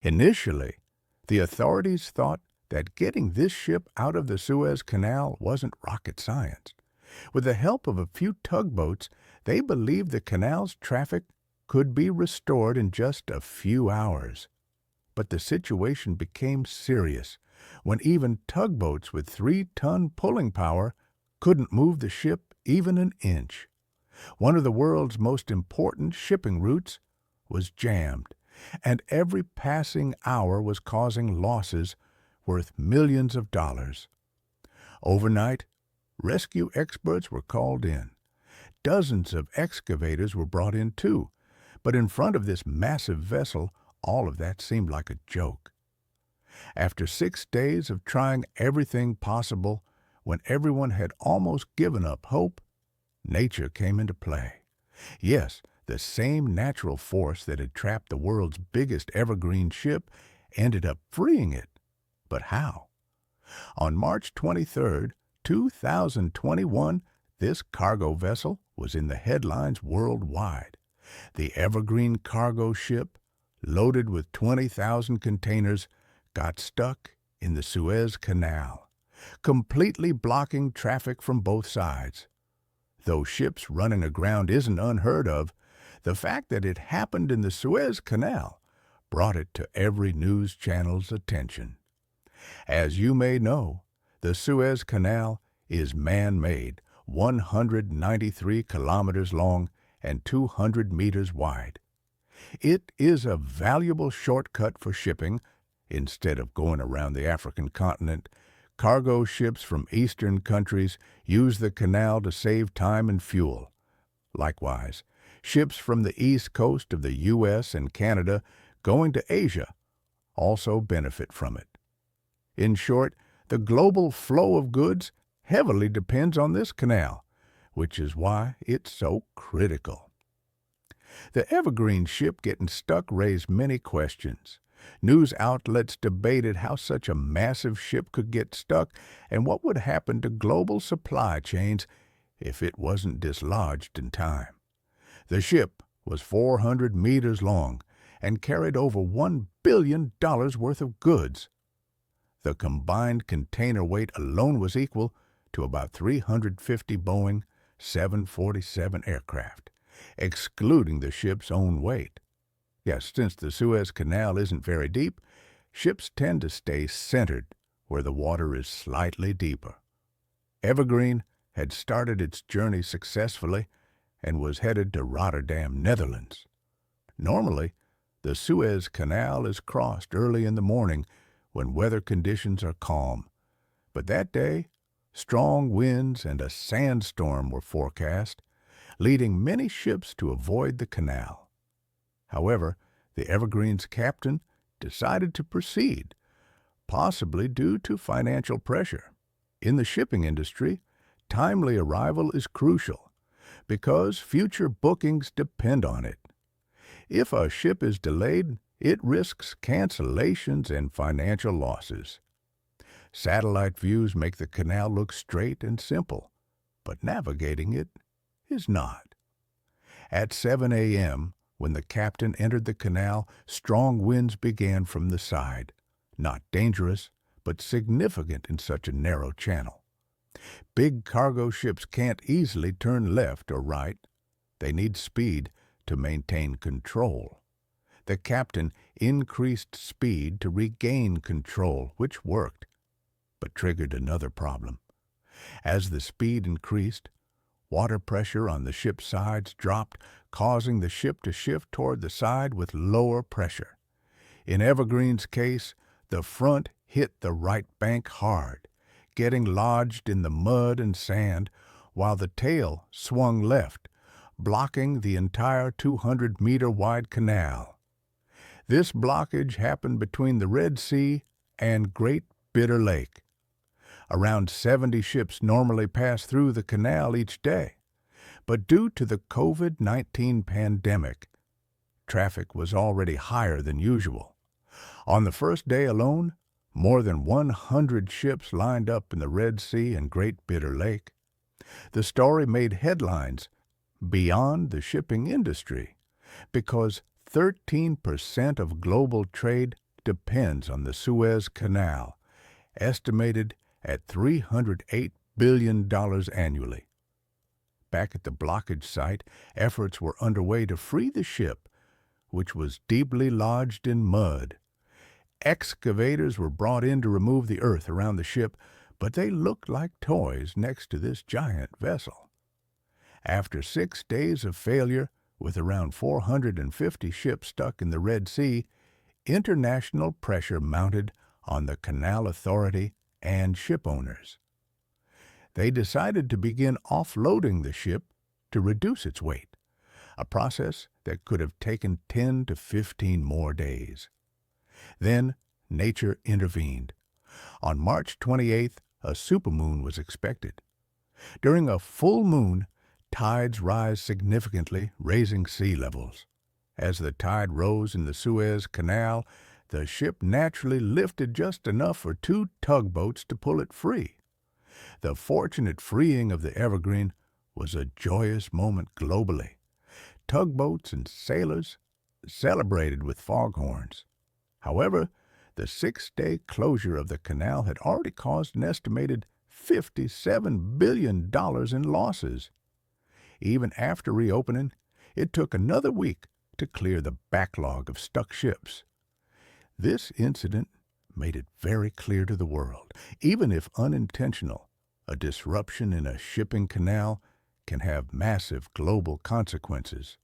Initially, the authorities thought that getting this ship out of the Suez Canal wasn't rocket science. With the help of a few tugboats, they believed the canal's traffic could be restored in just a few hours. But the situation became serious when even tugboats with 3-ton pulling power couldn't move the ship even an inch. One of the world's most important shipping routes was jammed, and every passing hour was causing losses worth millions of dollars. Overnight, rescue experts were called in. Dozens of excavators were brought in too, but in front of this massive vessel, all of that seemed like a joke. After 6 days of trying everything possible, when everyone had almost given up hope, nature came into play. Yes, the same natural force that had trapped the world's biggest evergreen ship ended up freeing it. But how? On March 23, 2021, this cargo vessel was in the headlines worldwide. The evergreen cargo ship, loaded with 20,000 containers, got stuck in the Suez Canal, completely blocking traffic from both sides. Though ships running aground isn't unheard of, the fact that it happened in the Suez Canal brought it to every news channel's attention. As you may know, the Suez Canal is man-made, 193 kilometers long and 200 meters wide. It is a valuable shortcut for shipping. Instead of going around the African continent, cargo ships from eastern countries use the canal to save time and fuel. Likewise, ships from the east coast of the U.S. and Canada going to Asia also benefit from it. In short, the global flow of goods heavily depends on this canal, which is why it's so critical. The evergreen ship getting stuck raised many questions. News outlets debated how such a massive ship could get stuck and what would happen to global supply chains if it wasn't dislodged in time. The ship was 400 meters long and carried over $1 billion worth of goods. The combined container weight alone was equal to about 350 Boeing 747 aircraft, excluding the ship's own weight. Yes, since the Suez Canal isn't very deep, ships tend to stay centered where the water is slightly deeper. Evergreen had started its journey successfully and was headed to Rotterdam, Netherlands. Normally, the Suez Canal is crossed early in the morning when weather conditions are calm, but that day, strong winds and a sandstorm were forecast, leading many ships to avoid the canal. However, the Evergreen's captain decided to proceed, possibly due to financial pressure. In the shipping industry, timely arrival is crucial because future bookings depend on it. If a ship is delayed, it risks cancellations and financial losses. Satellite views make the canal look straight and simple, but navigating it is not. At 7 a.m., when the captain entered the canal, strong winds began from the side, not dangerous, but significant in such a narrow channel. Big cargo ships can't easily turn left or right. They need speed to maintain control. The captain increased speed to regain control, which worked, but triggered another problem. As the speed increased, water pressure on the ship's sides dropped, causing the ship to shift toward the side with lower pressure. In Evergreen's case, the front hit the right bank hard, getting lodged in the mud and sand, while the tail swung left, blocking the entire 200-meter-wide canal. This blockage happened between the Red Sea and Great Bitter Lake. Around 70 ships normally pass through the canal each day, but due to the COVID-19 pandemic, traffic was already higher than usual. On the first day alone, more than 100 ships lined up in the Red Sea and Great Bitter Lake. The story made headlines beyond the shipping industry because 13% of global trade depends on the Suez Canal, estimated at $308 billion annually. Back at the blockage site, efforts were underway to free the ship, which was deeply lodged in mud. Excavators were brought in to remove the earth around the ship, but they looked like toys next to this giant vessel. After 6 days of failure, with around 450 ships stuck in the Red Sea, international pressure mounted on the Canal Authority and ship owners. They decided to begin offloading the ship to reduce its weight, a process that could have taken 10 to 15 more days. Then nature intervened. On March 28th, a supermoon was expected. During a full moon, tides rise significantly, raising sea levels. As the tide rose in the Suez Canal, the ship naturally lifted just enough for 2 tugboats to pull it free. The fortunate freeing of the Evergreen was a joyous moment globally. Tugboats and sailors celebrated with foghorns. However, the 6-day closure of the canal had already caused an estimated $57 billion in losses. Even after reopening, it took another week to clear the backlog of stuck ships. This incident made it very clear to the world, even if unintentional, a disruption in a shipping canal can have massive global consequences.